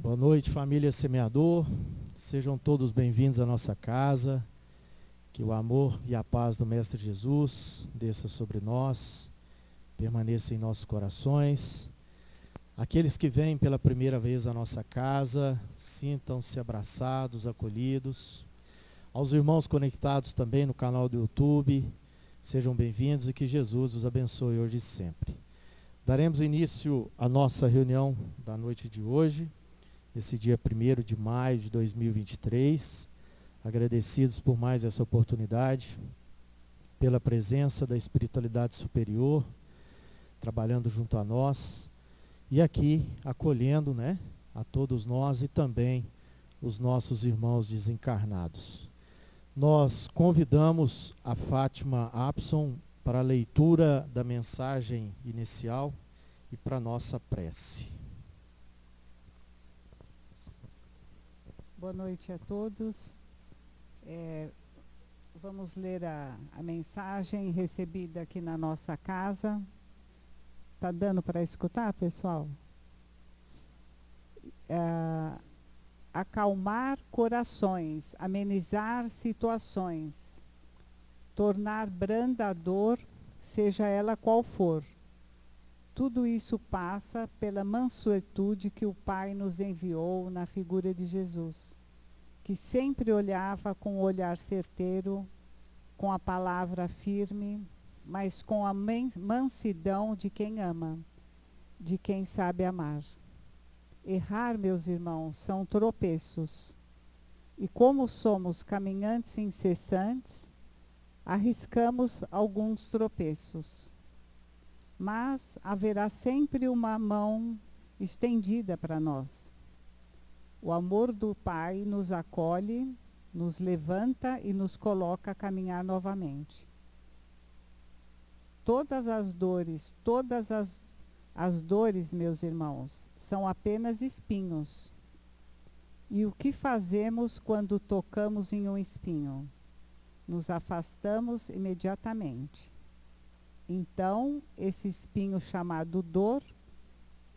Boa noite, família Semeador. Sejam todos bem-vindos à nossa casa. Que o amor e a paz do Mestre Jesus desça sobre nós, permaneça em nossos corações. Aqueles que vêm pela primeira vez à nossa casa, sintam-se abraçados, acolhidos. Aos irmãos conectados também no canal do YouTube, sejam bem-vindos e que Jesus os abençoe hoje e sempre. Daremos início à nossa reunião da noite de hoje, esse dia 1º de maio de 2023, agradecidos por mais essa oportunidade, pela presença da espiritualidade superior, trabalhando junto a nós, e aqui acolhendo, a todos nós e também os nossos irmãos desencarnados. Nós convidamos a Fátima Apson para a leitura da mensagem inicial e para a nossa prece. Boa noite a todos. Vamos ler a mensagem recebida aqui na nossa casa. Tá dando para escutar, pessoal? Acalmar corações, amenizar situações, tornar branda a dor, seja ela qual for. Tudo isso passa pela mansuetude que o Pai nos enviou na figura de Jesus, que sempre olhava com o olhar certeiro, com a palavra firme, mas com a mansidão de quem ama, de quem sabe amar. Errar, meus irmãos, são tropeços. E como somos caminhantes incessantes, arriscamos alguns tropeços. Mas haverá sempre uma mão estendida para nós. O amor do Pai nos acolhe, nos levanta e nos coloca a caminhar novamente. Todas as dores, meus irmãos, são apenas espinhos. E o que fazemos quando tocamos em um espinho? Nos afastamos imediatamente. Então, esse espinho chamado dor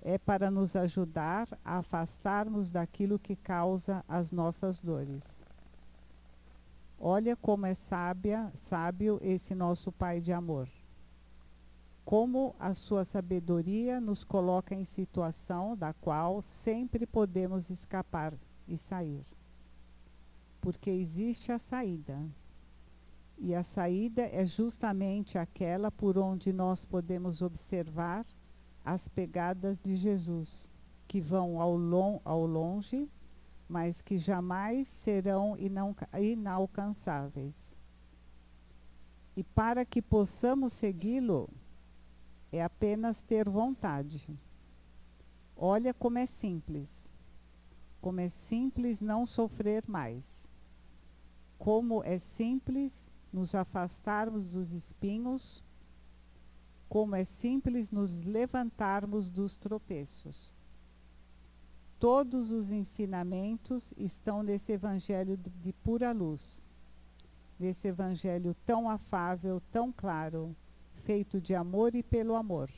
é para nos ajudar a afastarmos daquilo que causa as nossas dores. Olha como é sábio esse nosso Pai de amor. Como a sua sabedoria nos coloca em situação da qual sempre podemos escapar e sair. Porque existe a saída. E a saída é justamente aquela por onde nós podemos observar as pegadas de Jesus, que vão ao longe, mas que jamais serão inalcançáveis. E para que possamos segui-lo, é apenas ter vontade. Olha como é simples. Como é simples não sofrer mais. Como é simples nos afastarmos dos espinhos, como é simples nos levantarmos dos tropeços. Todos os ensinamentos estão nesse evangelho de pura luz, nesse evangelho tão afável, tão claro, feito de amor e pelo amor.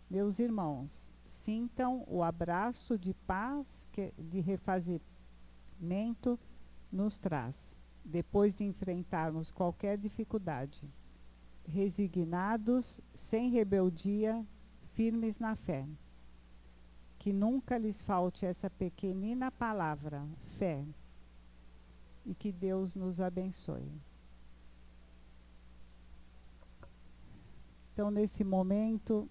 Meus irmãos, sintam o abraço de paz que de refazimento nos traz. Depois de enfrentarmos qualquer dificuldade, resignados, sem rebeldia, firmes na fé. Que nunca lhes falte essa pequenina palavra, fé, e que Deus nos abençoe. Então, nesse momento,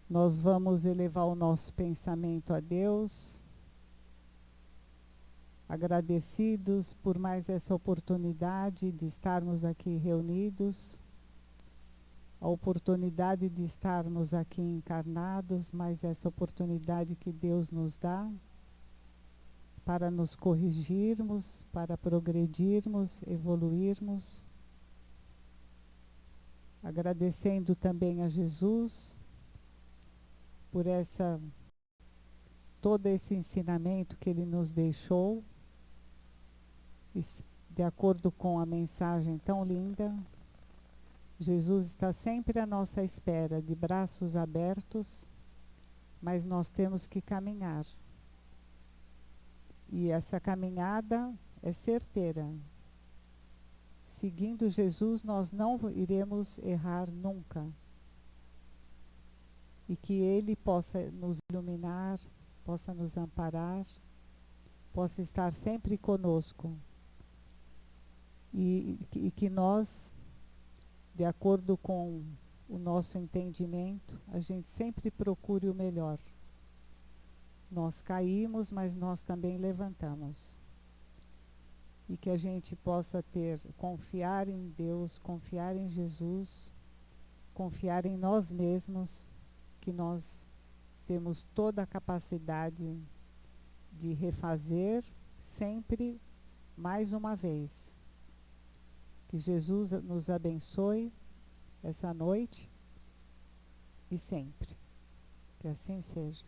nós vamos elevar o nosso pensamento a Deus, agradecidos por mais essa oportunidade de estarmos aqui reunidos, a oportunidade de estarmos aqui encarnados, mas essa oportunidade que Deus nos dá para nos corrigirmos, para progredirmos, evoluirmos. Agradecendo também a Jesus por todo esse ensinamento que Ele nos deixou, de acordo com a mensagem tão linda. Jesus está sempre à nossa espera, de braços abertos, mas nós temos que caminhar. E essa caminhada é certeira. Seguindo Jesus, nós não iremos errar nunca. E que Ele possa nos iluminar, possa nos amparar, possa estar sempre conosco. E que nós, de acordo com o nosso entendimento, a gente sempre procure o melhor. Nós caímos, mas nós também levantamos. E que a gente possa confiar em Deus, confiar em Jesus, confiar em nós mesmos, que nós temos toda a capacidade de refazer sempre mais uma vez. Que Jesus nos abençoe essa noite e sempre. Que assim seja.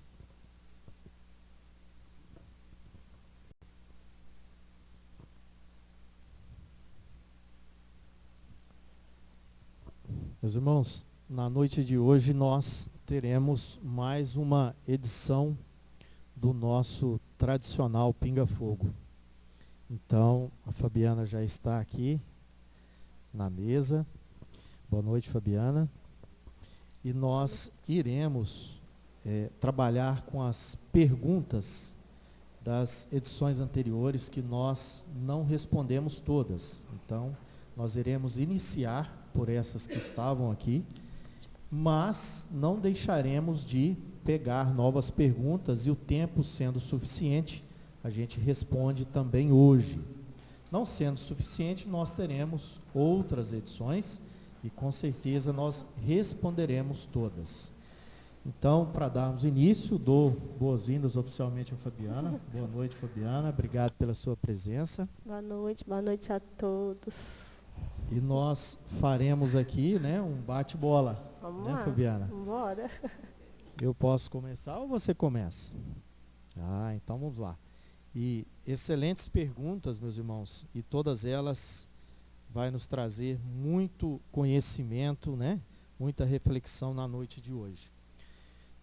Meus irmãos, na noite de hoje nós teremos mais uma edição do nosso tradicional Pinga Fogo. Então, a Fabiana já está aqui na mesa. Boa noite, Fabiana. E nós iremos trabalhar com as perguntas das edições anteriores que nós não respondemos todas. Então, nós iremos iniciar por essas que estavam aqui, mas não deixaremos de pegar novas perguntas e o tempo sendo suficiente, a gente responde também hoje. Não sendo suficiente, nós teremos outras edições e com certeza nós responderemos todas. Então, para darmos início, dou boas-vindas oficialmente a Fabiana. Boa noite, Fabiana. Obrigado pela sua presença. Boa noite a todos. E nós faremos aqui, né, um bate-bola. Vamos né, lá, Fabiana? vamos embora. Eu posso começar ou você começa? Então vamos lá. E excelentes perguntas, meus irmãos, e todas elas vai nos trazer muito conhecimento, né? Muita reflexão na noite de hoje.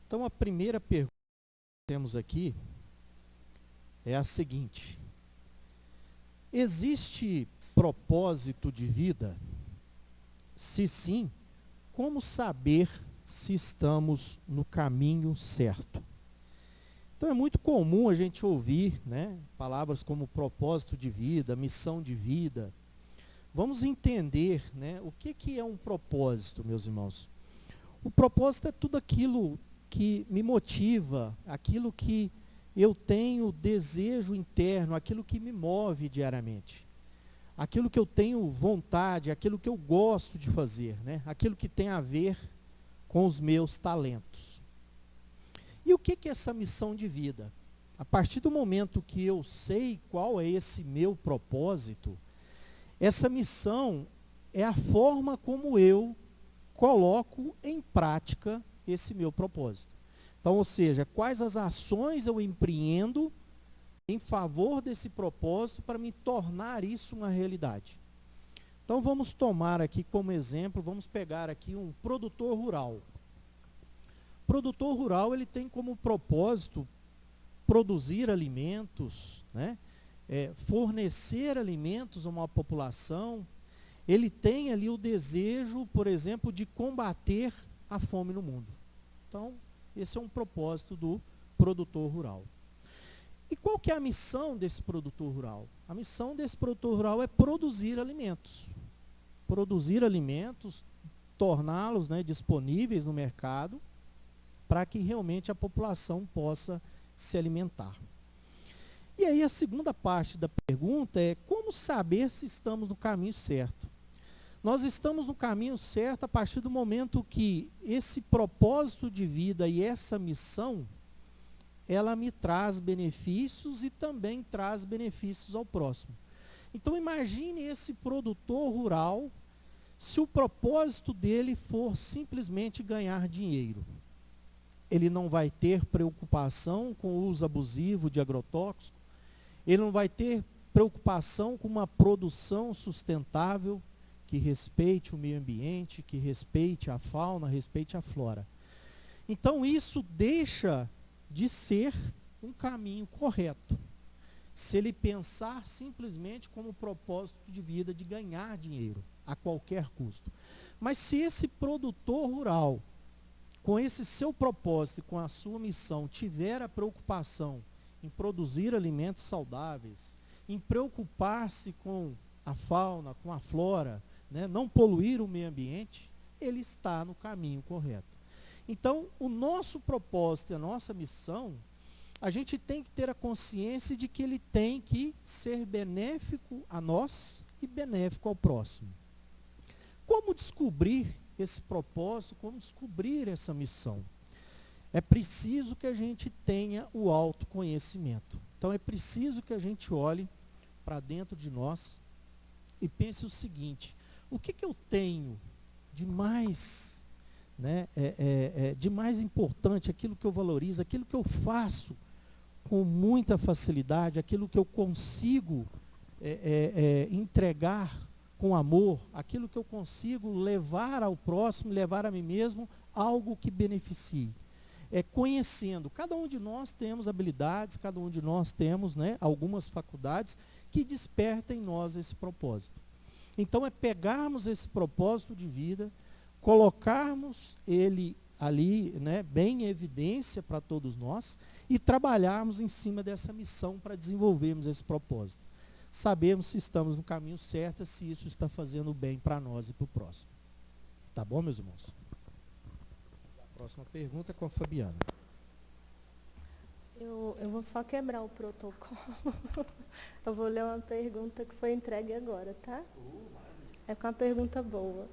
Então a primeira pergunta que temos aqui é a seguinte: existe propósito de vida? Se sim, como saber se estamos no caminho certo? Então é muito comum a gente ouvir, né, palavras como propósito de vida, missão de vida. Vamos entender, né, o que é um propósito, meus irmãos. O propósito é tudo aquilo que me motiva, aquilo que eu tenho desejo interno, aquilo que me move diariamente. Aquilo que eu tenho vontade, aquilo que eu gosto de fazer, né? Aquilo que tem a ver com os meus talentos. E o que é essa missão de vida? A partir do momento que eu sei qual é esse meu propósito, essa missão é a forma como eu coloco em prática esse meu propósito. Então, ou seja, quais as ações eu empreendo em favor desse propósito para me tornar isso uma realidade. Então vamos tomar aqui como exemplo, vamos pegar aqui um produtor rural. O produtor rural, ele tem como propósito produzir alimentos, né? Fornecer alimentos a uma população. Ele tem ali o desejo, por exemplo, de combater a fome no mundo. Então, esse é um propósito do produtor rural. E qual que é a missão desse produtor rural? A missão desse produtor rural é produzir alimentos. Produzir alimentos, torná-los, né, disponíveis no mercado, para que realmente a população possa se alimentar. E aí a segunda parte da pergunta é: como saber se estamos no caminho certo? Nós estamos no caminho certo a partir do momento que esse propósito de vida e essa missão, ela me traz benefícios e também traz benefícios ao próximo. Então imagine esse produtor rural, se o propósito dele for simplesmente ganhar dinheiro. Ele não vai ter preocupação com o uso abusivo de agrotóxicos, ele não vai ter preocupação com uma produção sustentável que respeite o meio ambiente, que respeite a fauna, respeite a flora. Então isso deixa de ser um caminho correto. Se ele pensar simplesmente como propósito de vida de ganhar dinheiro a qualquer custo. Mas se esse produtor rural, com esse seu propósito e com a sua missão, tiver a preocupação em produzir alimentos saudáveis, em preocupar-se com a fauna, com a flora, né, não poluir o meio ambiente, ele está no caminho correto. Então, o nosso propósito e a nossa missão, a gente tem que ter a consciência de que ele tem que ser benéfico a nós e benéfico ao próximo. Como descobrir esse propósito, como descobrir essa missão? É preciso que a gente tenha o autoconhecimento. Então é preciso que a gente olhe para dentro de nós e pense o seguinte: o que eu tenho de mais, né, de mais importante, aquilo que eu valorizo, aquilo que eu faço com muita facilidade, aquilo que eu consigo entregar com amor, aquilo que eu consigo levar ao próximo, levar a mim mesmo, algo que beneficie. Conhecendo, cada um de nós temos habilidades, cada um de nós temos, né, algumas faculdades que despertam em nós esse propósito. Então é pegarmos esse propósito de vida, colocarmos ele ali, né, bem em evidência para todos nós e trabalharmos em cima dessa missão para desenvolvermos esse propósito. Sabemos se estamos no caminho certo, se isso está fazendo bem para nós e para o próximo. Tá bom, meus irmãos? A próxima pergunta é com a Fabiana. Eu vou só quebrar o protocolo. Eu vou ler uma pergunta que foi entregue agora, tá? É com uma pergunta boa.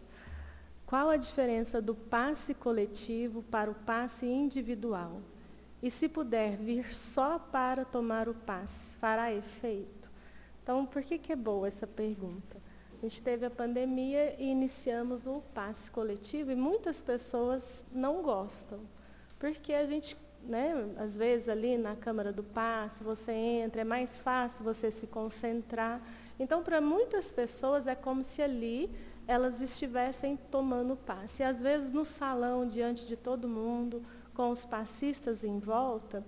Qual a diferença do passe coletivo para o passe individual? E se puder vir só para tomar o passe, fará efeito? Então, por que é boa essa pergunta? A gente teve a pandemia e iniciamos o passe coletivo e muitas pessoas não gostam. Porque a gente, né, às vezes ali na Câmara do Passe, você entra, é mais fácil você se concentrar. Então, para muitas pessoas é como se ali elas estivessem tomando o passe. E às vezes no salão, diante de todo mundo, com os passistas em volta,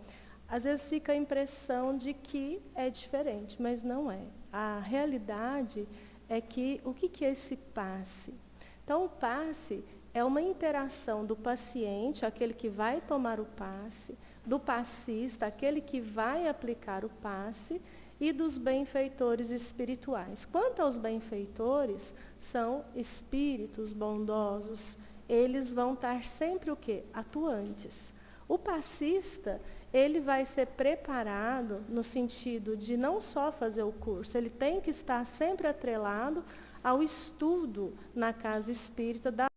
às vezes fica a impressão de que é diferente, mas não é. A realidade é que, o que é esse passe? Então, o passe é uma interação do paciente, aquele que vai tomar o passe, do passista, aquele que vai aplicar o passe, e dos benfeitores espirituais. Quanto aos benfeitores, são espíritos bondosos. Eles vão estar sempre o quê? Atuantes. O passista, ele vai ser preparado no sentido de não só fazer o curso, ele tem que estar sempre atrelado ao estudo na casa espírita da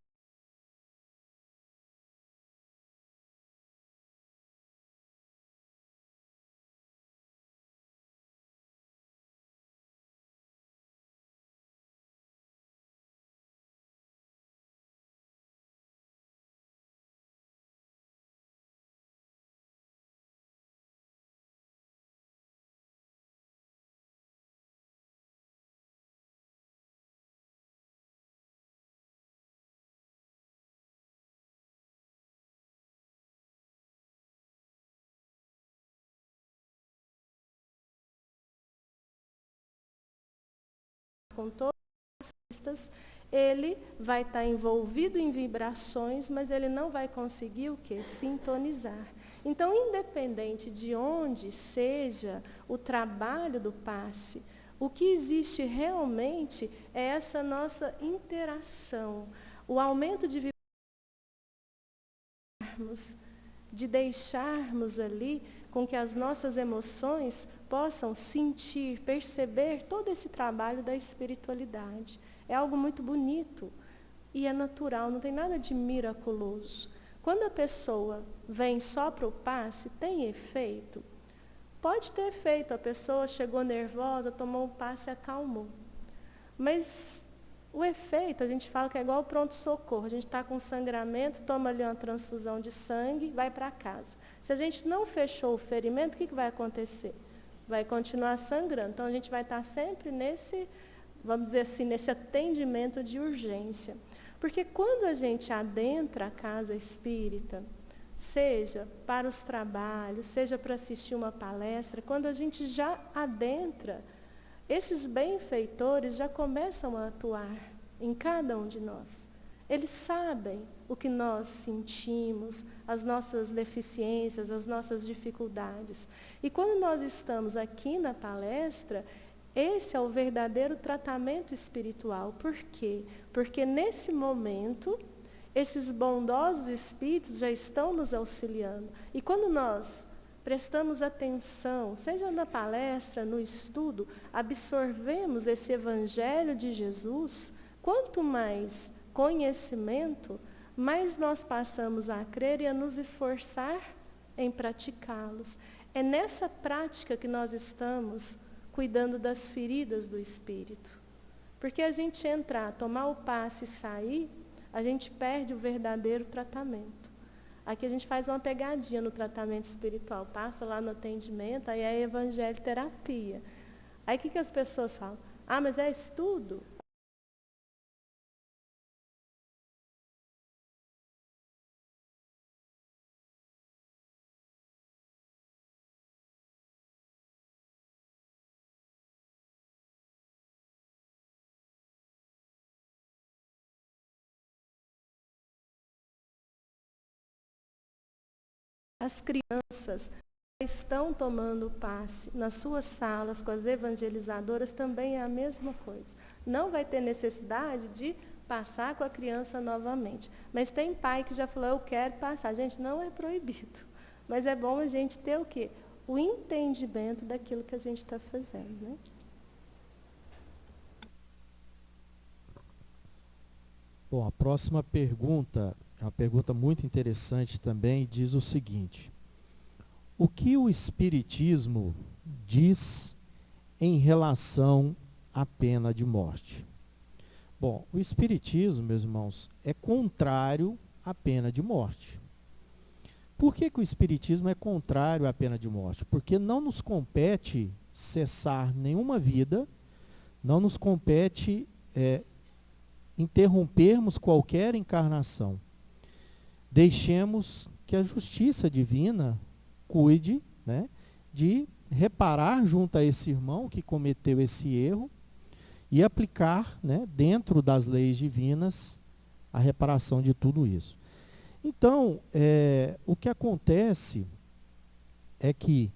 com todos os artistas, ele vai estar envolvido em vibrações, mas ele não vai conseguir o quê? Sintonizar. Então, independente de onde seja o trabalho do passe, o que existe realmente é essa nossa interação, o aumento de vibrarmos, de deixarmos ali com que as nossas emoções possam sentir, perceber todo esse trabalho da espiritualidade. É algo muito bonito e é natural, não tem nada de miraculoso. Quando a pessoa vem só para o passe, tem efeito? Pode ter efeito, a pessoa chegou nervosa, tomou um passe e acalmou. Mas o efeito, a gente fala que é igual ao pronto-socorro. A gente está com sangramento, toma ali uma transfusão de sangue, vai para casa. Se a gente não fechou o ferimento, o que vai acontecer? Vai continuar sangrando. Então, a gente vai estar sempre nesse, vamos dizer assim, nesse atendimento de urgência. Porque quando a gente adentra a casa espírita, seja para os trabalhos, seja para assistir uma palestra, quando a gente já adentra, esses benfeitores já começam a atuar em cada um de nós. Eles sabem o que nós sentimos, as nossas deficiências, as nossas dificuldades. E quando nós estamos aqui na palestra, esse é o verdadeiro tratamento espiritual. Por quê? Porque nesse momento, esses bondosos espíritos já estão nos auxiliando. E quando nós prestamos atenção, seja na palestra, no estudo, absorvemos esse evangelho de Jesus, quanto mais conhecimento, mais nós passamos a crer e a nos esforçar em praticá-los. É nessa prática que nós estamos cuidando das feridas do espírito. Porque a gente entrar, tomar o passe e sair, a gente perde o verdadeiro tratamento. Aqui a gente faz uma pegadinha no tratamento espiritual, passa lá no atendimento, aí é evangelho terapia. Aí o que as pessoas falam? Ah, mas é estudo? As crianças estão tomando o passe nas suas salas com as evangelizadoras, também é a mesma coisa. Não vai ter necessidade de passar com a criança novamente. Mas tem pai que já falou, eu quero passar. Gente, não é proibido. Mas é bom a gente ter o quê? O entendimento daquilo que a gente está fazendo, né? Bom, a próxima pergunta é uma pergunta muito interessante também, diz o seguinte: o que o Espiritismo diz em relação à pena de morte? Bom, o Espiritismo, meus irmãos, é contrário à pena de morte. Por que o Espiritismo é contrário à pena de morte? Porque não nos compete cessar nenhuma vida, não nos compete interrompermos qualquer encarnação. Deixemos que a justiça divina cuide, né, de reparar junto a esse irmão que cometeu esse erro e aplicar, né, dentro das leis divinas a reparação de tudo isso. Então, o que acontece é que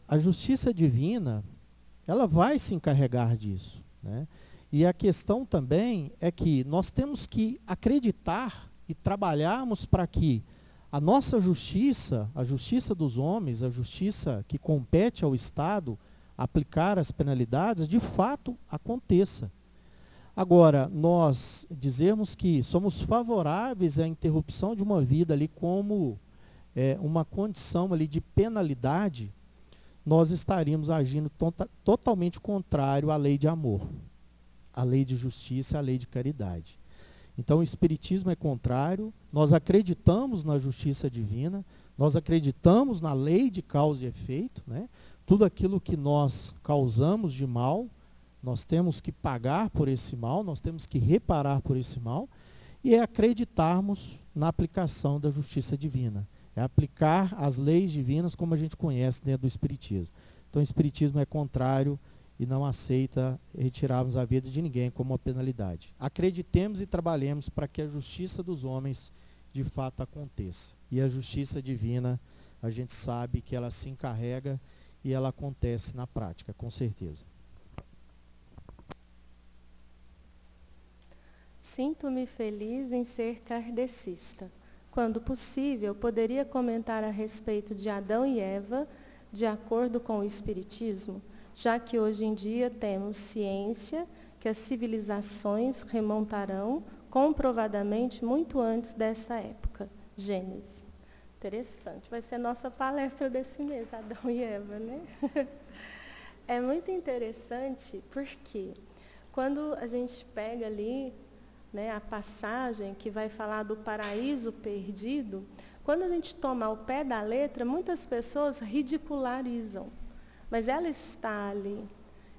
a justiça divina, ela vai se encarregar disso, né? E a questão também é que nós temos que acreditar e trabalharmos para que a nossa justiça, a justiça dos homens, a justiça que compete ao Estado aplicar as penalidades, de fato aconteça. Agora, nós dizemos que somos favoráveis à interrupção de uma vida ali como uma condição ali de penalidade, nós estaríamos agindo totalmente contrário à lei de amor, à lei de justiça, à lei de caridade. Então o Espiritismo é contrário, nós acreditamos na justiça divina, nós acreditamos na lei de causa e efeito, né? Tudo aquilo que nós causamos de mal, nós temos que pagar por esse mal, nós temos que reparar por esse mal, e é acreditarmos na aplicação da justiça divina. É aplicar as leis divinas como a gente conhece dentro do Espiritismo. Então o Espiritismo é contrário e não aceita retirarmos a vida de ninguém como uma penalidade. Acreditemos e trabalhemos para que a justiça dos homens de fato aconteça. E a justiça divina, a gente sabe que ela se encarrega e ela acontece na prática, com certeza. Sinto-me feliz em ser kardecista. Quando possível, poderia comentar a respeito de Adão e Eva, de acordo com o Espiritismo, já que hoje em dia temos ciência que as civilizações remontarão comprovadamente muito antes dessa época. Gênesis. Interessante. Vai ser nossa palestra desse mês, Adão e Eva, né? É muito interessante porque quando a gente pega ali, né, a passagem que vai falar do paraíso perdido, quando a gente toma ao pé da letra, muitas pessoas ridicularizam. Mas ela está ali.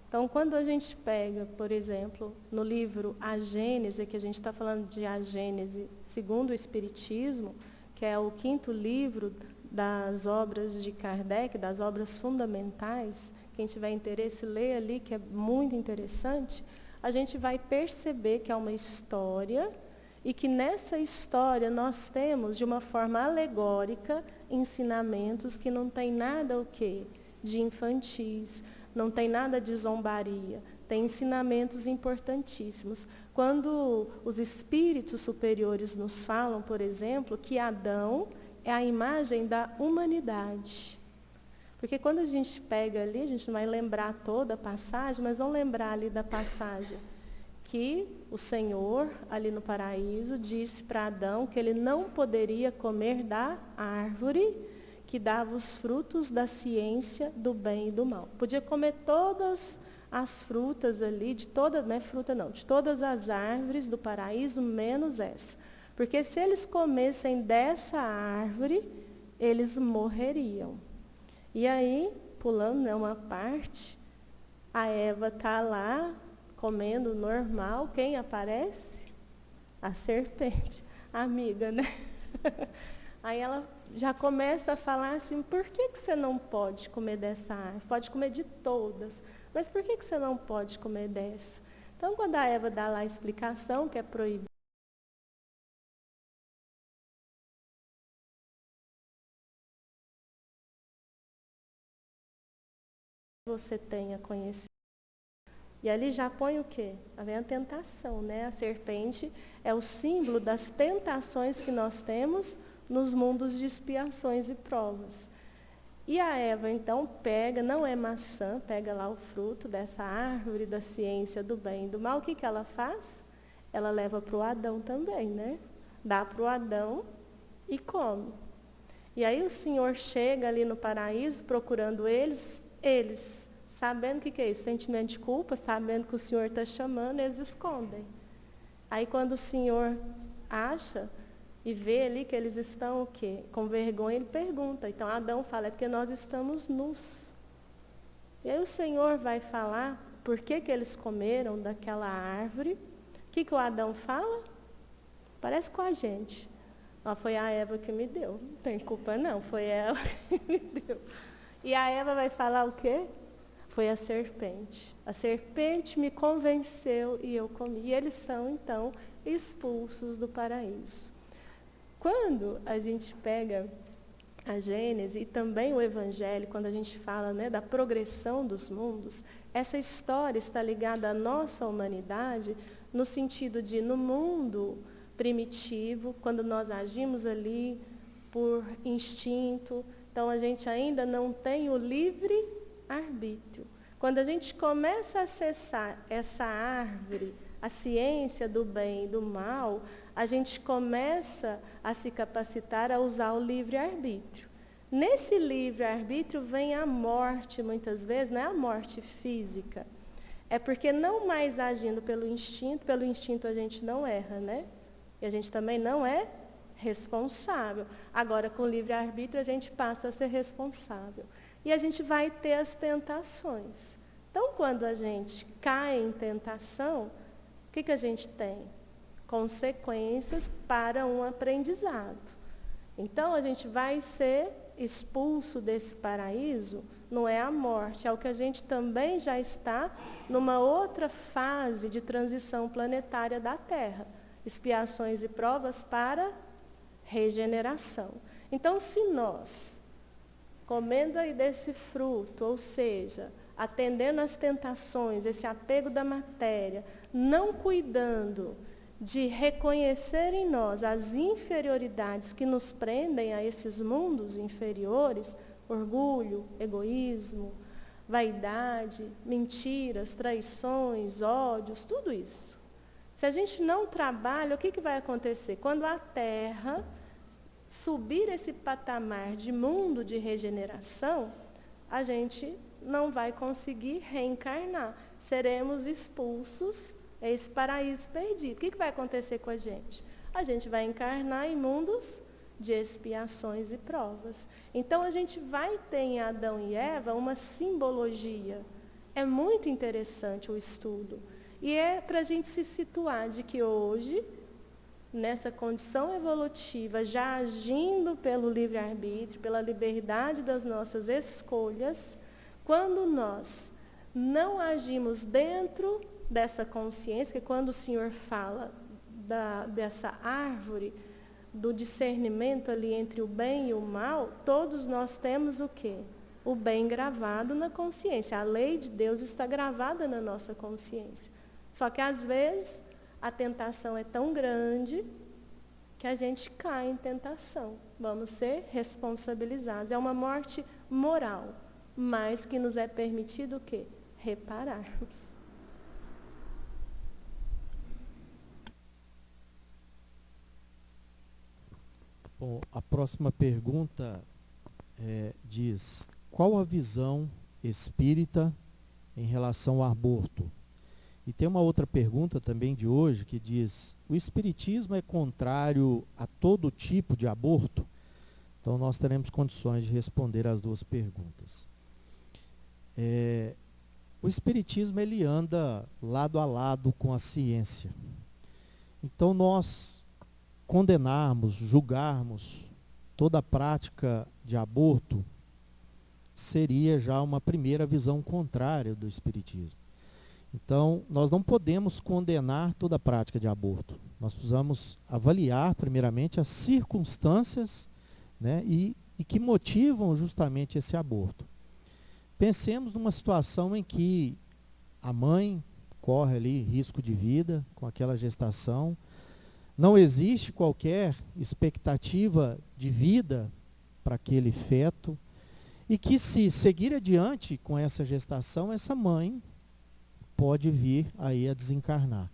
Então, quando a gente pega, por exemplo, no livro A Gênese, que a gente está falando de A Gênese segundo o Espiritismo, que é o 5º livro das obras de Kardec, das obras fundamentais, quem tiver interesse, lê ali, que é muito interessante, a gente vai perceber que é uma história e que nessa história nós temos, de uma forma alegórica, ensinamentos que não tem nada o quê? De infantis, não tem nada de zombaria, tem ensinamentos importantíssimos. Quando os espíritos superiores nos falam, por exemplo, que Adão é a imagem da humanidade. Porque quando a gente pega ali, a gente não vai lembrar toda a passagem, mas vamos lembrar ali da passagem que o Senhor, ali no paraíso, disse para Adão que ele não poderia comer da árvore que dava os frutos da ciência do bem e do mal. Podia comer todas as frutas ali, de todas, não é fruta não, de todas as árvores do paraíso, menos essa. Porque se eles comessem dessa árvore, eles morreriam. E aí, pulando, né, uma parte, a Eva está lá, comendo normal, quem aparece? A serpente, a amiga, né? Aí ela já começa a falar assim, por que você não pode comer dessa árvore? Pode comer de todas, mas por que você não pode comer dessa? Então, quando a Eva dá lá a explicação que é proibido, você tenha conhecido. E ali já põe o quê? Vem a tentação, né? A serpente é o símbolo das tentações que nós temos nos mundos de expiações e provas. E a Eva, então, pega, não é maçã, pega lá o fruto dessa árvore da ciência do bem e do mal. O que ela faz? Ela leva para o Adão também, né? Dá para o Adão e come. E aí o Senhor chega ali no paraíso procurando eles, sabendo o que é isso? Sentimento de culpa, sabendo que o Senhor está chamando, eles escondem. Aí quando o Senhor acha e vê ali que eles estão o quê? Com vergonha, ele pergunta. Então Adão fala, é porque nós estamos nus. E aí o Senhor vai falar por que eles comeram daquela árvore. O que o Adão fala? Parece com a gente. Foi a Eva que me deu. Não tem culpa não, foi ela que me deu. E a Eva vai falar o quê? Foi a serpente. A serpente me convenceu e eu comi. E eles são, então, expulsos do paraíso. Quando a gente pega a Gênese e também o Evangelho, quando a gente fala, né, da progressão dos mundos, essa história está ligada à nossa humanidade no sentido de, no mundo primitivo, quando nós agimos ali por instinto, então a gente ainda não tem o livre arbítrio. Quando a gente começa a acessar essa árvore, a ciência do bem e do mal, a gente começa a se capacitar a usar o livre-arbítrio. Nesse livre-arbítrio vem a morte, muitas vezes, não é a morte física. É porque não mais agindo pelo instinto a gente não erra, né? E a gente também não é responsável. Agora, com o livre-arbítrio, a gente passa a ser responsável. E a gente vai ter as tentações. Então, quando a gente cai em tentação, o que a gente tem? Consequências para um aprendizado. Então, a gente vai ser expulso desse paraíso, não é a morte, é o que a gente também já está numa outra fase de transição planetária da Terra. Expiações e provas para regeneração. Então, se nós, comendo aí desse fruto, ou seja, atendendo às tentações, esse apego da matéria, não cuidando de reconhecer em nós as inferioridades que nos prendem a esses mundos inferiores, orgulho, egoísmo, vaidade, mentiras, traições, ódios, tudo isso. Se a gente não trabalha, o que vai acontecer? Quando a Terra subir esse patamar de mundo de regeneração, a gente não vai conseguir reencarnar. Seremos expulsos a esse paraíso perdido. O que vai acontecer com a gente? A gente vai encarnar em mundos de expiações e provas. Então, a gente vai ter em Adão e Eva uma simbologia. É muito interessante o estudo. E é para a gente se situar de que hoje nessa condição evolutiva, já agindo pelo livre-arbítrio, pela liberdade das nossas escolhas, quando nós não agimos dentro dessa consciência, que quando o Senhor fala dessa árvore, do discernimento ali entre o bem e o mal, todos nós temos o quê? O bem gravado na consciência. A lei de Deus está gravada na nossa consciência. Só que às vezes a tentação é tão grande que a gente cai em tentação. Vamos ser responsabilizados. É uma morte moral, mas que nos é permitido o quê? Repararmos. Bom, a próxima pergunta diz: qual a visão espírita em relação ao aborto? E tem uma outra pergunta também de hoje que diz: o espiritismo é contrário a todo tipo de aborto? Então nós teremos condições de responder as duas perguntas. O espiritismo ele anda lado a lado com a ciência. Então nós condenarmos, julgarmos toda a prática de aborto seria já uma primeira visão contrária do espiritismo. Então, nós não podemos condenar toda a prática de aborto. Nós precisamos avaliar, primeiramente, as circunstâncias, né, e que motivam justamente esse aborto. Pensemos numa situação em que a mãe corre ali risco de vida com aquela gestação, não existe qualquer expectativa de vida para aquele feto, e que se seguir adiante com essa gestação, essa mãe pode vir aí a desencarnar.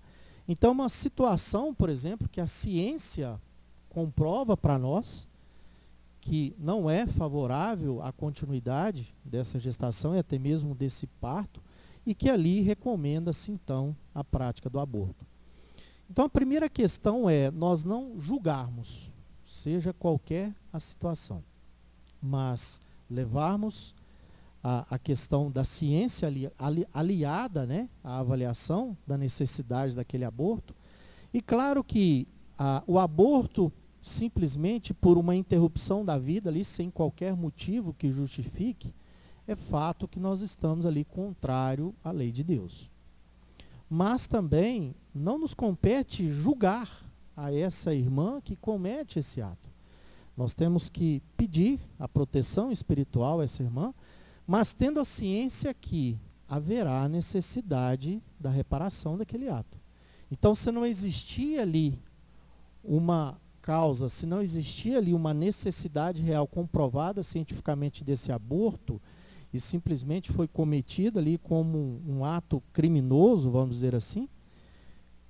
Então, uma situação, por exemplo, que a ciência comprova para nós que não é favorável à continuidade dessa gestação e até mesmo desse parto, e que ali recomenda-se, então, a prática do aborto. Então, a primeira questão é nós não julgarmos, seja qualquer a situação, mas levarmos a questão da ciência aliada, né, à avaliação da necessidade daquele aborto. E claro que o aborto, simplesmente por uma interrupção da vida ali, sem qualquer motivo que justifique, é fato que nós estamos ali contrário à lei de Deus. Mas também não nos compete julgar a essa irmã que comete esse ato. Nós temos que pedir a proteção espiritual a essa irmã, mas tendo a ciência que haverá necessidade da reparação daquele ato. Então, se não existia ali uma causa, se não existia ali uma necessidade real comprovada cientificamente desse aborto, e simplesmente foi cometido ali como um ato criminoso, vamos dizer assim,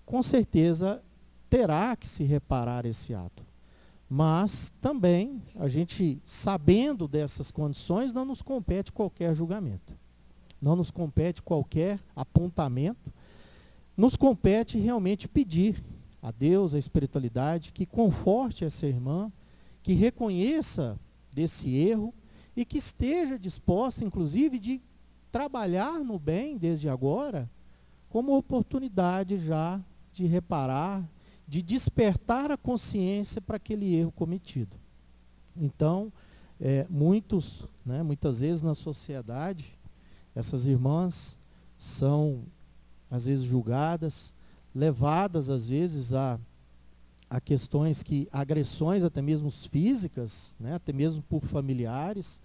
com certeza terá que se reparar esse ato. Mas também, a gente, sabendo dessas condições, não nos compete qualquer julgamento. Não nos compete qualquer apontamento. Nos compete realmente pedir a Deus, a espiritualidade, que conforte essa irmã, que reconheça desse erro e que esteja disposta, inclusive, de trabalhar no bem desde agora, como oportunidade já de reparar, de despertar a consciência para aquele erro cometido. Então, muitas vezes na sociedade, essas irmãs são, às vezes, julgadas, levadas, às vezes, a questões agressões até mesmo físicas, né, até mesmo por familiares.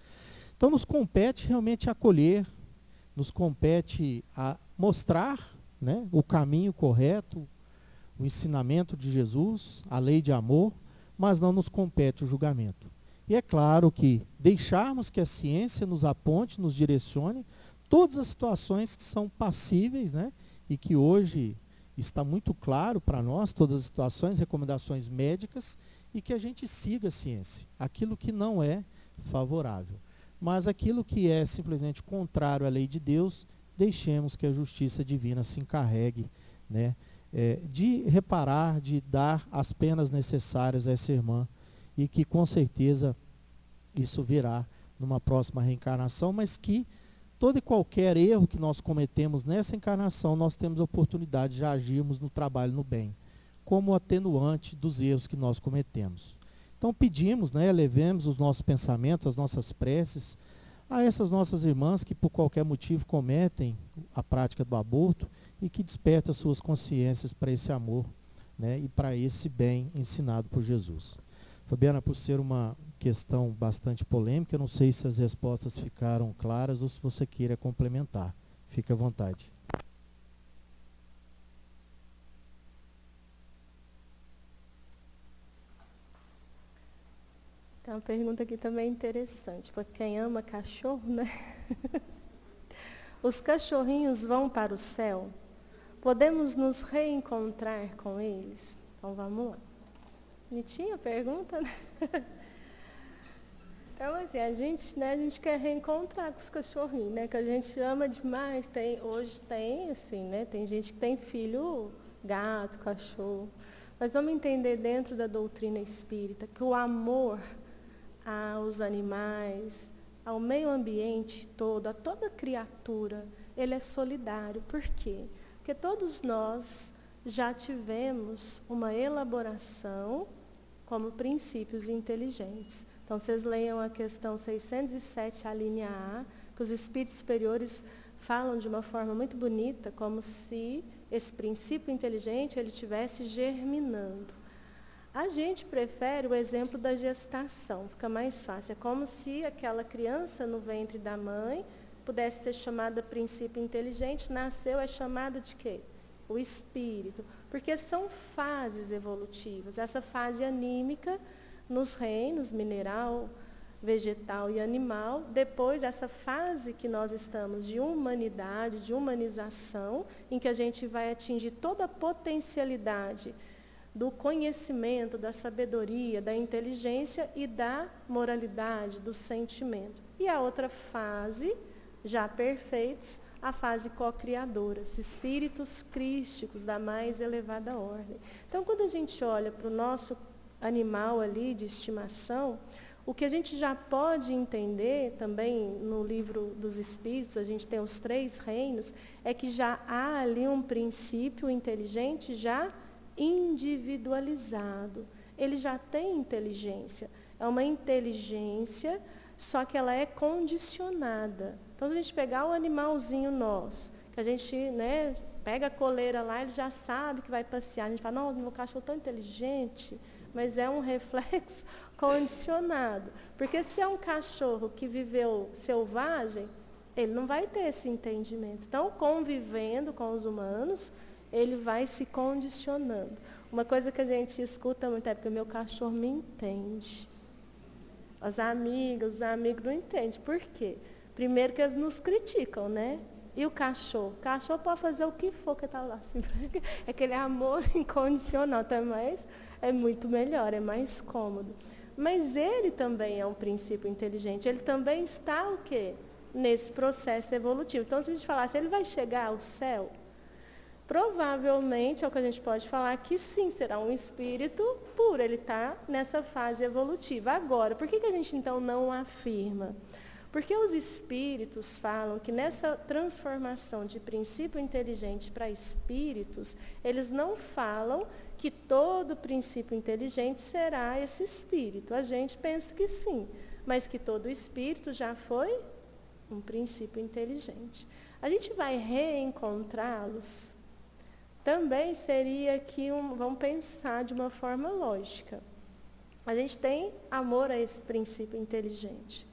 Então, nos compete realmente acolher, nos compete a mostrar, né, o caminho correto, o ensinamento de Jesus, a lei de amor, mas não nos compete o julgamento. E é claro que deixarmos que a ciência nos aponte, nos direcione todas as situações que são passíveis, né, e que hoje está muito claro para nós, todas as situações, recomendações médicas, e que a gente siga a ciência. Aquilo que não é favorável. Mas aquilo que é simplesmente contrário à lei de Deus, deixemos que a justiça divina se encarregue, né, de reparar, de dar as penas necessárias a essa irmã, e que com certeza isso virá numa próxima reencarnação, mas que todo e qualquer erro que nós cometemos nessa encarnação, nós temos a oportunidade de agirmos no trabalho, no bem, como atenuante dos erros que nós cometemos. Então pedimos, né, levemos os nossos pensamentos, as nossas preces a essas nossas irmãs que por qualquer motivo cometem a prática do aborto e que despertam suas consciências para esse amor, né, e para esse bem ensinado por Jesus. Fabiana, por ser uma questão bastante polêmica, eu não sei se as respostas ficaram claras ou se você queira complementar. Fique à vontade. Tem uma pergunta aqui também interessante, para quem ama cachorro, né? Os cachorrinhos vão para o céu? Podemos nos reencontrar com eles? Então vamos lá. Bonitinha a pergunta, né? Então, assim, a gente quer reencontrar com os cachorrinhos, né? Que a gente ama demais. Hoje tem, assim, né? Tem gente que tem filho, gato, cachorro. Mas vamos entender dentro da doutrina espírita que o amor aos animais, ao meio ambiente todo, a toda criatura, ele é solidário. Por quê? Porque todos nós já tivemos uma elaboração como princípios inteligentes. Então, vocês leiam a questão 607, a linha A, que os espíritos superiores falam de uma forma muito bonita, como se esse princípio inteligente ele estivesse germinando. A gente prefere o exemplo da gestação, fica mais fácil. É como se aquela criança no ventre da mãe pudesse ser chamada princípio inteligente, nasceu, é chamada de quê? O espírito. Porque são fases evolutivas. Essa fase anímica nos reinos mineral, vegetal e animal, depois essa fase que nós estamos de humanidade, de humanização, em que a gente vai atingir toda a potencialidade do conhecimento, da sabedoria, da inteligência e da moralidade, do sentimento. E a outra fase, já perfeitos, a fase co-criadora, espíritos crísticos da mais elevada ordem. Então, quando a gente olha para o nosso animal ali de estimação, o que a gente já pode entender também no livro dos Espíritos, a gente tem os 3 reinos, é que já há ali um princípio inteligente já individualizado. Ele já tem inteligência. É uma inteligência, só que ela é condicionada. Então, se a gente pegar o animalzinho nosso, que a gente, né, pega a coleira lá, ele já sabe que vai passear. A gente fala, não, meu cachorro é tão inteligente, mas é um reflexo condicionado. Porque se é um cachorro que viveu selvagem, ele não vai ter esse entendimento. Então, convivendo com os humanos, ele vai se condicionando. Uma coisa que a gente escuta muito é porque meu cachorro me entende. As amigas, os amigos não entendem. Por quê? Primeiro que eles nos criticam, né? E o cachorro? O cachorro pode fazer o que for que está lá. Assim, é aquele amor incondicional, até mais, é muito melhor, é mais cômodo. Mas ele também é um princípio inteligente. Ele também está o quê? Nesse processo evolutivo. Então, se a gente falasse, ele vai chegar ao céu? Provavelmente, é o que a gente pode falar, que sim, será um espírito puro, ele está nessa fase evolutiva. Agora, por que a gente então não afirma? Porque os espíritos falam que nessa transformação de princípio inteligente para espíritos, eles não falam que todo princípio inteligente será esse espírito. A gente pensa que sim, mas que todo espírito já foi um princípio inteligente. A gente vai reencontrá-los? Também seria que, vamos pensar de uma forma lógica. A gente tem amor a esse princípio inteligente.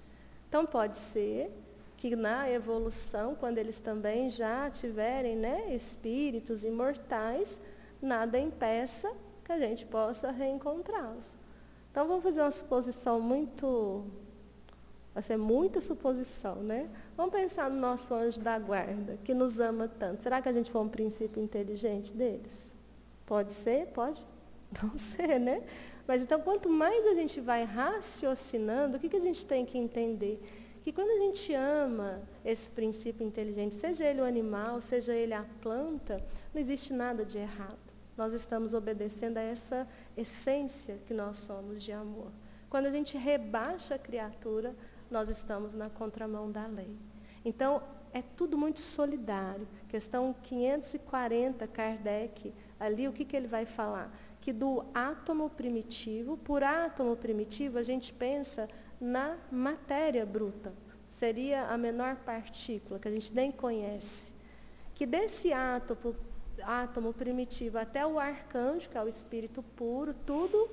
Então, pode ser que na evolução, quando eles também já tiverem, né, espíritos imortais, nada impeça que a gente possa reencontrá-los. Então, vamos fazer uma suposição vai ser muita suposição, né? Vamos pensar no nosso anjo da guarda, que nos ama tanto. Será que a gente foi um princípio inteligente deles? Pode ser? Pode não ser, né? Mas então, quanto mais a gente vai raciocinando, o que a gente tem que entender? Que quando a gente ama esse princípio inteligente, seja ele o animal, seja ele a planta, não existe nada de errado. Nós estamos obedecendo a essa essência que nós somos de amor. Quando a gente rebaixa a criatura, nós estamos na contramão da lei. Então, é tudo muito solidário. Questão 540, Kardec, ali o que ele vai falar? que do átomo primitivo, por átomo primitivo a gente pensa na matéria bruta, seria a menor partícula, que a gente nem conhece. Que desse átomo primitivo até o arcanjo, que é o espírito puro, tudo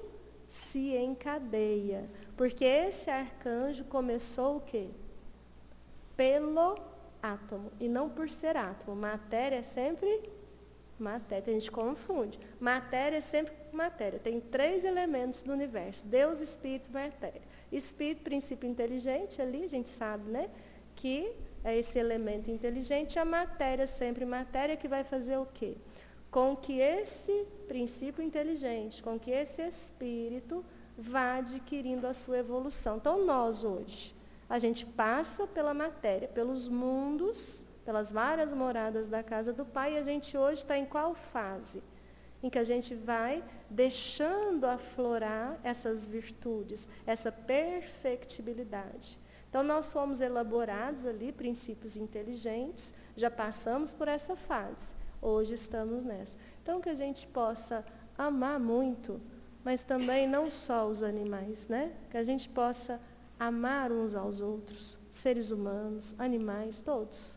se encadeia. Porque esse arcanjo começou o quê? Pelo átomo, e não por ser átomo. Matéria é sempre matéria, a gente confunde. Matéria é sempre matéria. Tem 3 elementos do universo: Deus, Espírito e matéria. Espírito, princípio inteligente, ali a gente sabe, né? Que é esse elemento inteligente. A matéria, sempre matéria, que vai fazer o quê? Com que esse princípio inteligente, com que esse espírito vá adquirindo a sua evolução. Então, nós hoje, a gente passa pela matéria, pelos mundos, pelas várias moradas da casa do Pai, e a gente hoje está em qual fase? Em que a gente vai deixando aflorar essas virtudes, essa perfectibilidade. Então, nós fomos elaborados ali, princípios inteligentes, já passamos por essa fase. Hoje estamos nessa. Então, que a gente possa amar muito, mas também não só os animais, né? Que a gente possa amar uns aos outros, seres humanos, animais, todos.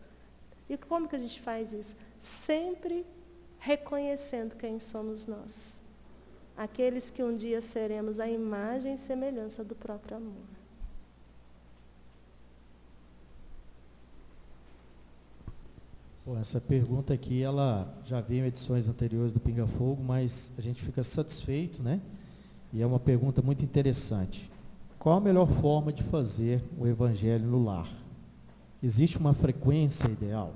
E como que a gente faz isso? Sempre reconhecendo quem somos nós. Aqueles que um dia seremos a imagem e semelhança do próprio amor. Bom, essa pergunta aqui, ela já veio em edições anteriores do Pinga Fogo, mas a gente fica satisfeito, né? E é uma pergunta muito interessante. Qual a melhor forma de fazer o evangelho no lar? Existe uma frequência ideal?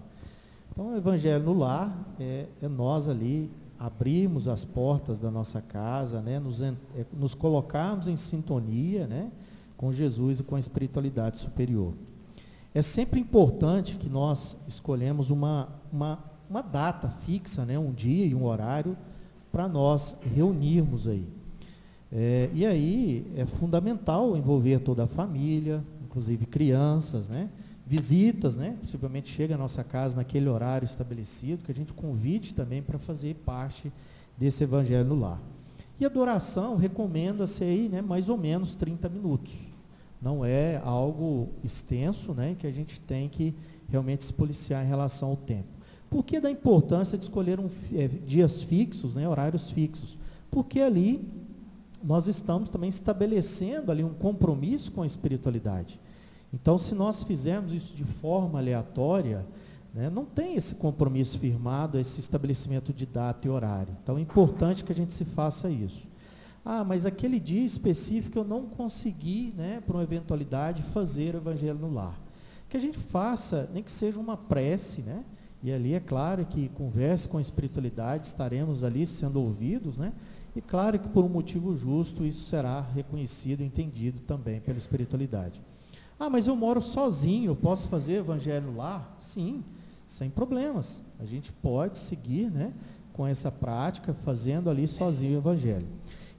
Então, o evangelho no lar é nós ali abrirmos as portas da nossa casa, né? Nos colocarmos em sintonia, né? Com Jesus e com a espiritualidade superior. É sempre importante que nós escolhemos uma data fixa, né? Um dia e um horário para nós reunirmos aí. E aí é fundamental envolver toda a família, inclusive crianças, né? Visitas, né? Possivelmente chega à nossa casa naquele horário estabelecido, que a gente convide também para fazer parte desse evangelho no lar. E a adoração recomenda-se aí, né? Mais ou menos 30 minutos. Não é algo extenso, né, que a gente tem que realmente se policiar em relação ao tempo. Por que da importância de escolher dias fixos, né, horários fixos? Porque ali nós estamos também estabelecendo ali um compromisso com a espiritualidade. Então, se nós fizermos isso de forma aleatória, né, não tem esse compromisso firmado, esse estabelecimento de data e horário. Então, é importante que a gente se faça isso. Ah, mas aquele dia específico eu não consegui, né, por uma eventualidade, fazer o evangelho no lar. Que a gente faça, nem que seja uma prece, né? E ali é claro que converse com a espiritualidade, estaremos ali sendo ouvidos, né? E claro que por um motivo justo isso será reconhecido e entendido também pela espiritualidade. Ah, mas eu moro sozinho, eu posso fazer evangelho no lar? Sim, sem problemas. A gente pode seguir, né, com essa prática, fazendo ali sozinho o evangelho.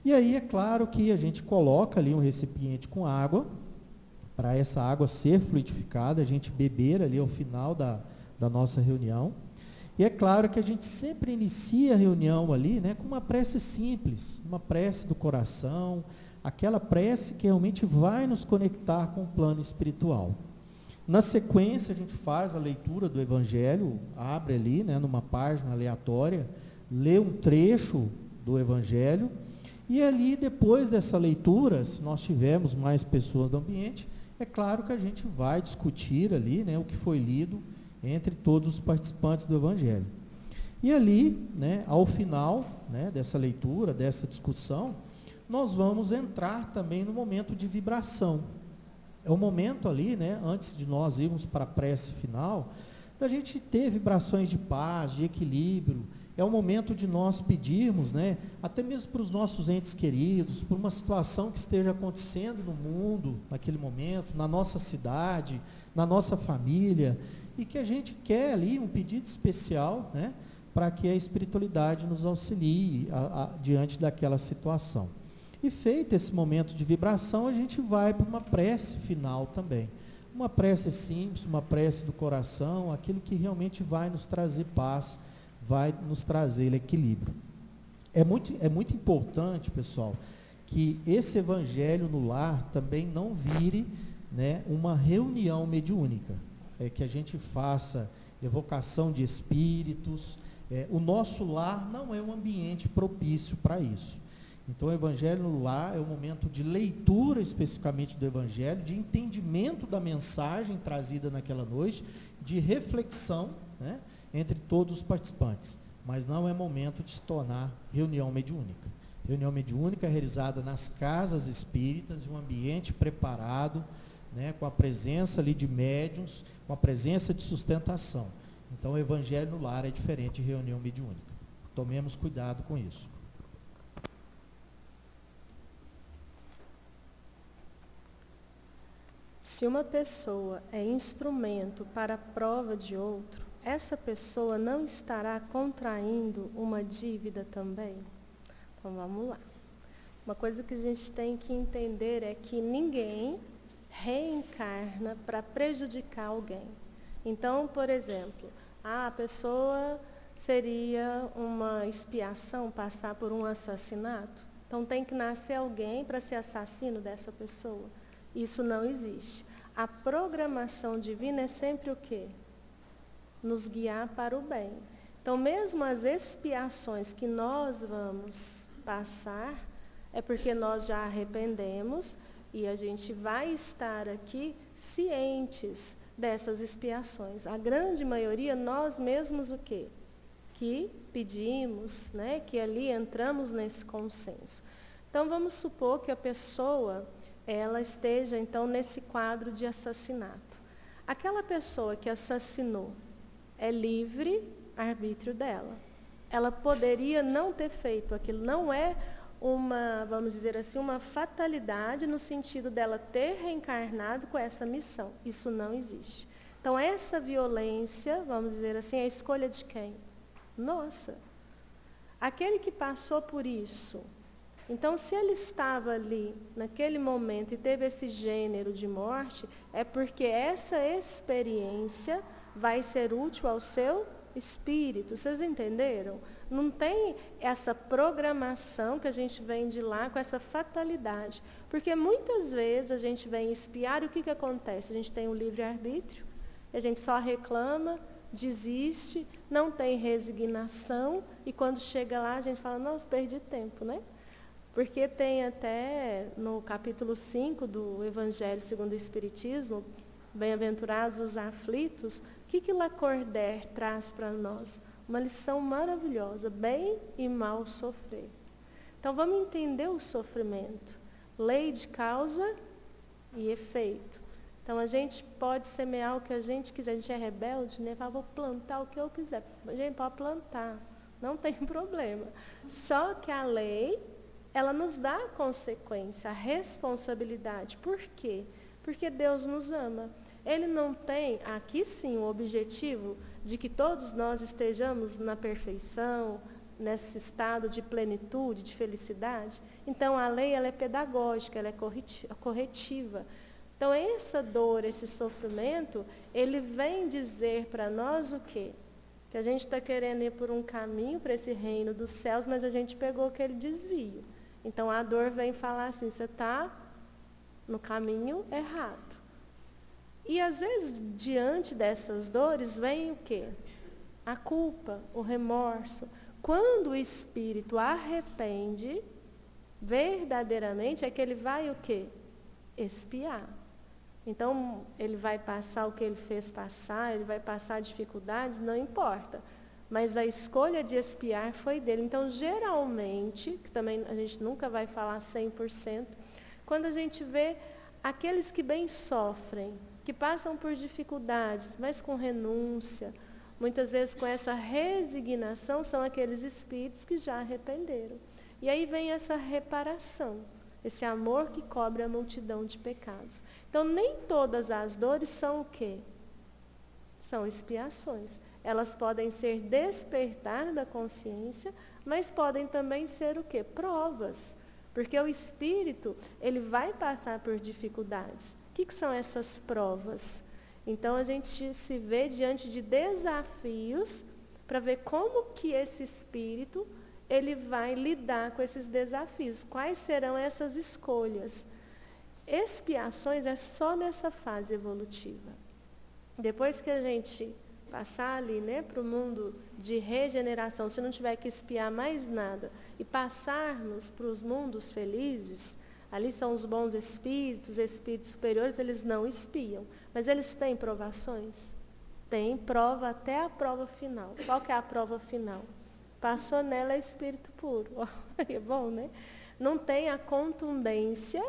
E aí é claro que a gente coloca ali um recipiente com água, para essa água ser fluidificada, a gente beber ali ao final da nossa reunião. E é claro que a gente sempre inicia a reunião ali, né, com uma prece simples, uma prece do coração, aquela prece que realmente vai nos conectar com o plano espiritual. Na sequência, a gente faz a leitura do Evangelho, abre ali, né, numa página aleatória, lê um trecho do Evangelho, e ali, depois dessa leitura, se nós tivermos mais pessoas do ambiente, é claro que a gente vai discutir ali, né, o que foi lido entre todos os participantes do Evangelho. E ali, né, ao final, né, dessa leitura, dessa discussão, nós vamos entrar também no momento de vibração. É o momento ali, né, antes de nós irmos para a prece final, da gente ter vibrações de paz, de equilíbrio. É o momento de nós pedirmos, né, até mesmo para os nossos entes queridos, por uma situação que esteja acontecendo no mundo, naquele momento, na nossa cidade, na nossa família, e que a gente quer ali um pedido especial, né, para que a espiritualidade nos auxilie diante daquela situação. E feito esse momento de vibração, a gente vai para uma prece final também. Uma prece simples, uma prece do coração, aquilo que realmente vai nos trazer paz, vai nos trazer equilíbrio. É muito importante, pessoal, que esse evangelho no lar também não vire, né, uma reunião mediúnica. Que a gente faça evocação de espíritos. O nosso lar não é um ambiente propício para isso. Então, o evangelho no lar é um momento de leitura especificamente do evangelho, de entendimento da mensagem trazida naquela noite, de reflexão, né, entre todos os participantes. Mas não é momento de se tornar reunião mediúnica. Reunião mediúnica é realizada nas casas espíritas, em um ambiente preparado, né, com a presença ali de médiuns, com a presença de sustentação. Então, o evangelho no lar é diferente de reunião mediúnica. Tomemos cuidado com isso. Se uma pessoa é instrumento para a prova de outro, essa pessoa não estará contraindo uma dívida também? Então, vamos lá. Uma coisa que a gente tem que entender é que ninguém reencarna para prejudicar alguém. Então, por exemplo, a pessoa seria uma expiação passar por um assassinato. Então, tem que nascer alguém para ser assassino dessa pessoa. Isso não existe. A programação divina é sempre o quê? Nos guiar para o bem. Então, mesmo as expiações que nós vamos passar, é porque nós já arrependemos e a gente vai estar aqui cientes dessas expiações. A grande maioria, nós mesmos o quê? Que pedimos, né? Que ali entramos nesse consenso. Então, vamos supor que a pessoa ela esteja, então, nesse quadro de assassinato. Aquela pessoa que assassinou é livre arbítrio dela. Ela poderia não ter feito aquilo. Não é uma, vamos dizer assim, uma fatalidade no sentido dela ter reencarnado com essa missão. Isso não existe. Então, essa violência, vamos dizer assim, é a escolha de quem? Nossa. Aquele que passou por isso. Então, se ele estava ali, naquele momento, e teve esse gênero de morte, é porque essa experiência vai ser útil ao seu espírito. Vocês entenderam? Não tem essa programação que a gente vem de lá com essa fatalidade. Porque muitas vezes a gente vem espiar e o que acontece? A gente tem o livre-arbítrio, a gente só reclama, desiste, não tem resignação, e quando chega lá a gente fala, nossa, perdi tempo, né? Porque tem até no capítulo 5 do Evangelho segundo o Espiritismo, bem-aventurados os aflitos, o que Lacordaire traz para nós? Uma lição maravilhosa, bem e mal sofrer. Então vamos entender o sofrimento, lei de causa e efeito. Então a gente pode semear o que a gente quiser, a gente é rebelde, né? Fala, vou plantar o que eu quiser. A gente pode plantar, não tem problema. Só que a lei, ela nos dá a consequência, a responsabilidade. Por quê? Porque Deus nos ama. Ele não tem, aqui sim, o objetivo de que todos nós estejamos na perfeição, nesse estado de plenitude, de felicidade. Então, a lei ela é pedagógica, ela é corretiva. Então, essa dor, esse sofrimento, ele vem dizer para nós o quê? Que a gente está querendo ir por um caminho para esse reino dos céus, mas a gente pegou aquele desvio. Então, a dor vem falar assim, você está no caminho errado. E, às vezes, diante dessas dores, vem o quê? A culpa, o remorso. Quando o espírito arrepende, verdadeiramente, é que ele vai o quê? Expiar. Então, ele vai passar o que ele fez passar, ele vai passar dificuldades, não importa. Mas a escolha de expiar foi dele. Então, geralmente, que também a gente nunca vai falar 100%, quando a gente vê aqueles que bem sofrem, que passam por dificuldades, mas com renúncia, muitas vezes com essa resignação, são aqueles espíritos que já arrependeram. E aí vem essa reparação, esse amor que cobre a multidão de pecados. Então, nem todas as dores são o quê? São expiações. Elas podem ser despertar da consciência, mas podem também ser o quê? Provas. Porque o espírito, ele vai passar por dificuldades. O que são essas provas? Então, a gente se vê diante de desafios para ver como que esse espírito, ele vai lidar com esses desafios. Quais serão essas escolhas? Expiações é só nessa fase evolutiva. Depois que a gente passar ali, né, para o mundo de regeneração, se não tiver que expiar mais nada, e passarmos para os mundos felizes, ali são os bons espíritos, espíritos superiores, eles não expiam. Mas eles têm provações? Tem prova até a prova final. Qual que é a prova final? Passou nela é espírito puro. É bom, né? Não tem a contundência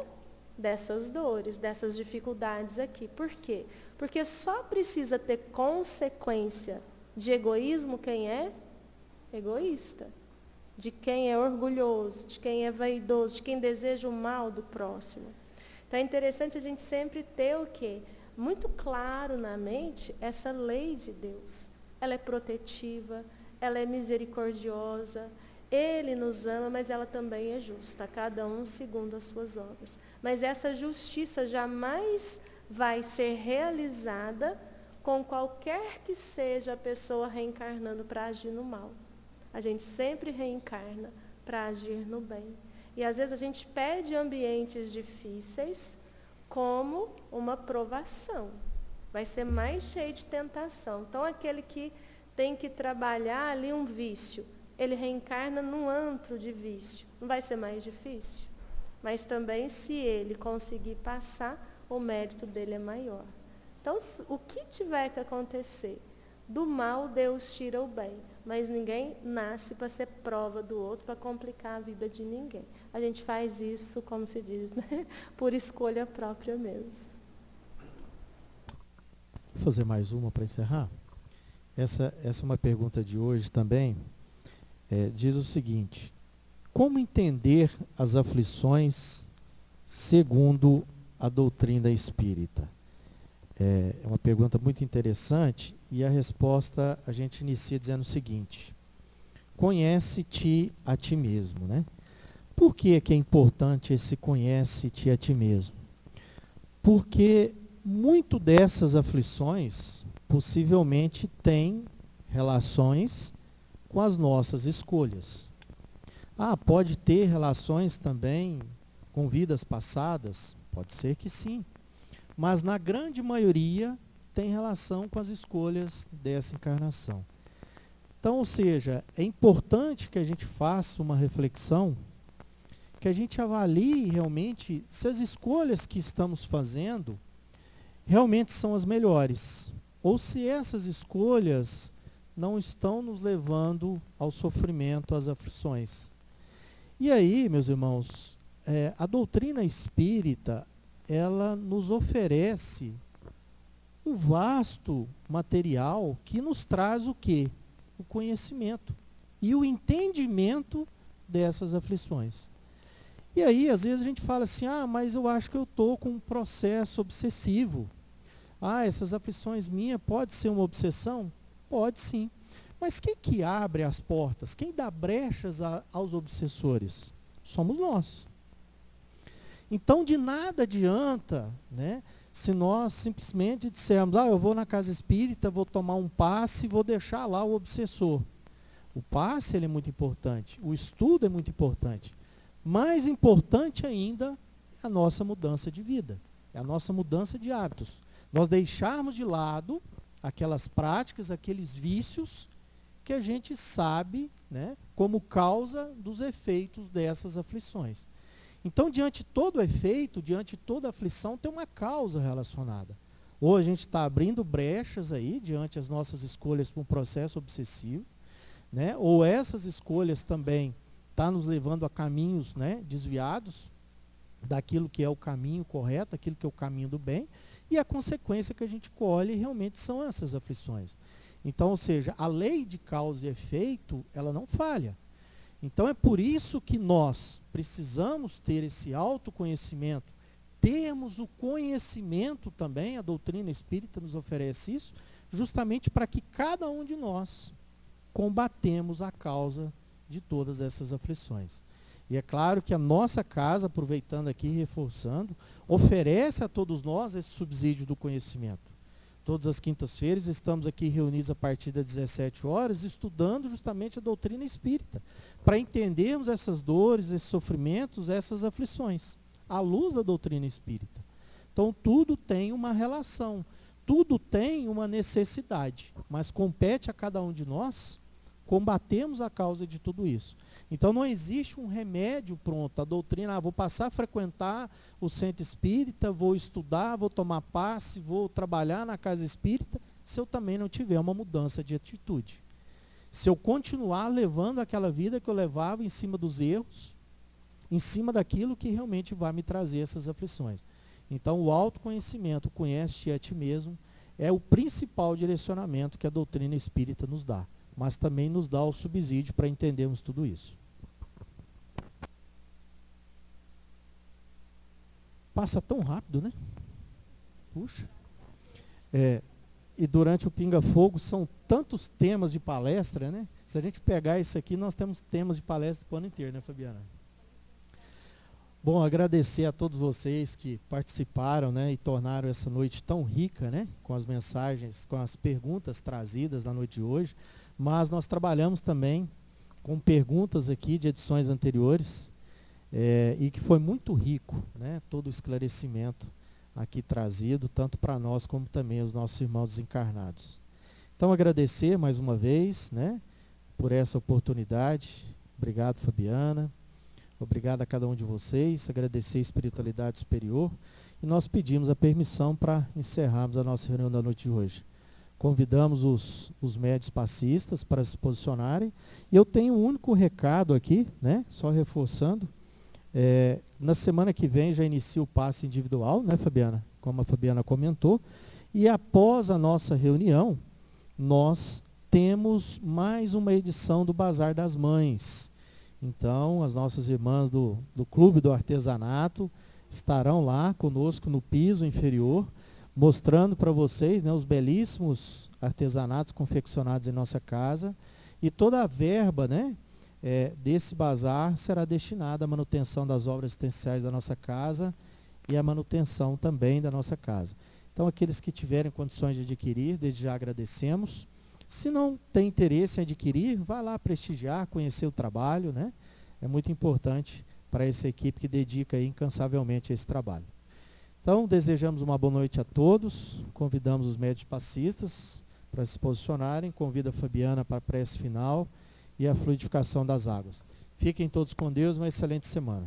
dessas dores, dessas dificuldades aqui. Por quê? Porque só precisa ter consequência de egoísmo quem é egoísta, de quem é orgulhoso, de quem é vaidoso, de quem deseja o mal do próximo. Então é interessante a gente sempre ter o quê? Muito claro na mente essa lei de Deus. Ela é protetiva, ela é misericordiosa, Ele nos ama, mas ela também é justa, cada um segundo as suas obras. Mas essa justiça jamais vai ser realizada com qualquer que seja a pessoa reencarnando para agir no mal. A gente sempre reencarna para agir no bem. E às vezes a gente pede ambientes difíceis como uma provação. Vai ser mais cheio de tentação. Então aquele que tem que trabalhar ali um vício, ele reencarna num antro de vício. Não vai ser mais difícil? Mas também, se ele conseguir passar, o mérito dele é maior. Então, o que tiver que acontecer, do mal Deus tira o bem. Mas ninguém nasce para ser prova do outro, para complicar a vida de ninguém. A gente faz isso, como se diz, né? Por escolha própria mesmo. Vou fazer mais uma para encerrar. Essa é uma pergunta de hoje também. Diz o seguinte: como entender as aflições segundo a doutrina espírita? É uma pergunta muito interessante e a resposta a gente inicia dizendo o seguinte: conhece-te a ti mesmo, né? Por que é importante esse conhece-te a ti mesmo? Porque muito dessas aflições possivelmente tem relações com as nossas escolhas. Pode ter relações também com vidas passadas? Pode ser que sim. Mas na grande maioria tem relação com as escolhas dessa encarnação. Então, ou seja, é importante que a gente faça uma reflexão, que a gente avalie realmente se as escolhas que estamos fazendo realmente são as melhores, ou se essas escolhas não estão nos levando ao sofrimento, às aflições. E aí, meus irmãos, a doutrina espírita, ela nos oferece um vasto material que nos traz o quê? O conhecimento e o entendimento dessas aflições. E aí, às vezes a gente fala assim, mas eu acho que eu estou com um processo obsessivo. Essas aflições minhas, pode ser uma obsessão? Pode sim. Mas quem que abre as portas? Quem dá brechas aos obsessores? Somos nós. Então, de nada adianta, né, se nós simplesmente dissermos, eu vou na casa espírita, vou tomar um passe e vou deixar lá o obsessor. O passe ele é muito importante, o estudo é muito importante. Mais importante ainda é a nossa mudança de vida, é a nossa mudança de hábitos. Nós deixarmos de lado aquelas práticas, aqueles vícios que a gente sabe, né, como causa dos efeitos dessas aflições. Então, diante de todo efeito, diante de toda aflição, tem uma causa relacionada. Ou a gente está abrindo brechas aí, diante das nossas escolhas para um processo obsessivo, né? Ou essas escolhas também estão nos levando a caminhos, né, desviados daquilo que é o caminho correto, aquilo que é o caminho do bem, e a consequência que a gente colhe realmente são essas aflições. Então, ou seja, a lei de causa e efeito, ela não falha. Então é por isso que nós precisamos ter esse autoconhecimento, termos o conhecimento também, a doutrina espírita nos oferece isso, justamente para que cada um de nós combatemos a causa de todas essas aflições. E é claro que a nossa casa, aproveitando aqui e reforçando, oferece a todos nós esse subsídio do conhecimento. Todas as quintas-feiras estamos aqui reunidos a partir das 17 horas, estudando justamente a doutrina espírita, para entendermos essas dores, esses sofrimentos, essas aflições, à luz da doutrina espírita. Então, tudo tem uma relação, tudo tem uma necessidade, mas compete a cada um de nós combatermos a causa de tudo isso. Então, não existe um remédio pronto. A doutrina, vou passar a frequentar o centro espírita, vou estudar, vou tomar passe, vou trabalhar na casa espírita, se eu também não tiver uma mudança de atitude. Se eu continuar levando aquela vida que eu levava em cima dos erros, em cima daquilo que realmente vai me trazer essas aflições. Então, o autoconhecimento, conhece-te a ti mesmo, é o principal direcionamento que a doutrina espírita nos dá, mas também nos dá o subsídio para entendermos tudo isso. Passa tão rápido, né? Puxa. E durante o Pinga Fogo são tantos temas de palestra, né? Se a gente pegar isso aqui, nós temos temas de palestra o ano inteiro, né, Fabiana? Bom, agradecer a todos vocês que participaram, né, e tornaram essa noite tão rica, né, com as mensagens, com as perguntas trazidas na noite de hoje. Mas nós trabalhamos também com perguntas aqui de edições anteriores, e que foi muito rico, né, todo o esclarecimento aqui trazido, tanto para nós como também os nossos irmãos desencarnados. Então, agradecer mais uma vez, né, por essa oportunidade. Obrigado, Fabiana. Obrigado a cada um de vocês. Agradecer a espiritualidade superior. E nós pedimos a permissão para encerrarmos a nossa reunião da noite de hoje. Convidamos os médios passistas para se posicionarem. E eu tenho um único recado aqui, né, só reforçando. Na semana que vem já inicia o passe individual, né, Fabiana? Como a Fabiana comentou. E após a nossa reunião, nós temos mais uma edição do Bazar das Mães. Então, as nossas irmãs do Clube do Artesanato estarão lá conosco no piso inferior, mostrando para vocês, né, os belíssimos artesanatos confeccionados em nossa casa. E toda a verba, né, desse bazar será destinada à manutenção das obras essenciais da nossa casa e à manutenção também da nossa casa. Então, aqueles que tiverem condições de adquirir, desde já agradecemos. Se não tem interesse em adquirir, vá lá prestigiar, conhecer o trabalho, né? É muito importante para essa equipe que dedica aí incansavelmente a esse trabalho. Então, desejamos uma boa noite a todos, convidamos os médios passistas para se posicionarem, convido a Fabiana para a prece final e a fluidificação das águas. Fiquem todos com Deus, uma excelente semana.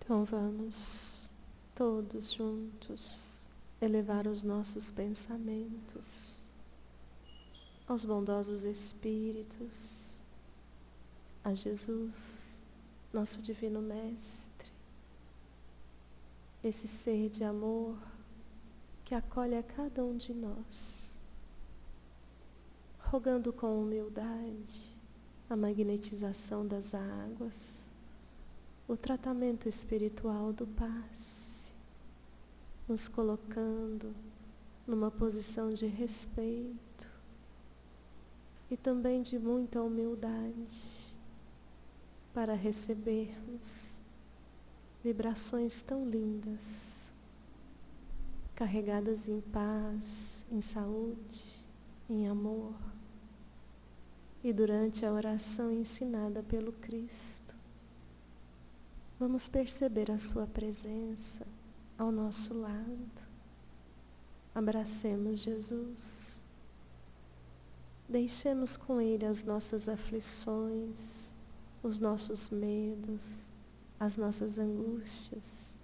Então vamos todos juntos elevar os nossos pensamentos aos bondosos Espíritos, a Jesus, nosso Divino Mestre, esse ser de amor que acolhe a cada um de nós, rogando com humildade a magnetização das águas, o tratamento espiritual do passe, nos colocando numa posição de respeito e também de muita humildade para recebermos vibrações tão lindas, carregadas em paz, em saúde, em amor. E durante a oração ensinada pelo Cristo, vamos perceber a sua presença ao nosso lado. Abracemos Jesus. Deixemos com Ele as nossas aflições, os nossos medos, as nossas angústias.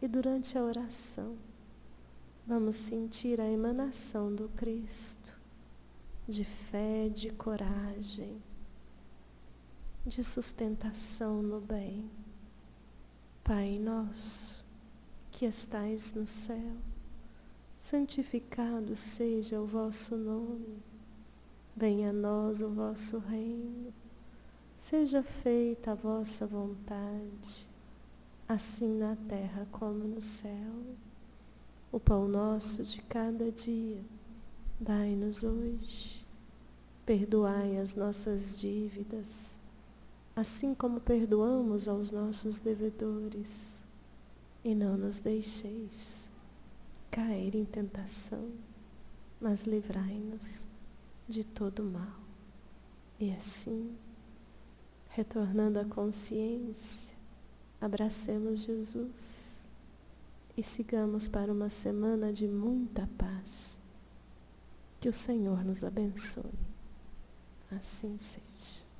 E durante a oração, vamos sentir a emanação do Cristo, de fé, de coragem, de sustentação no bem. Pai nosso, que estais no céu, santificado seja o vosso nome. Venha a nós o vosso reino. Seja feita a vossa vontade, assim na terra como no céu. O pão nosso de cada dia, dai-nos hoje. Perdoai as nossas dívidas, assim como perdoamos aos nossos devedores. E não nos deixeis cair em tentação, mas livrai-nos de todo mal. E assim, retornando à consciência, abracemos Jesus e sigamos para uma semana de muita paz. Que o Senhor nos abençoe. Assim seja.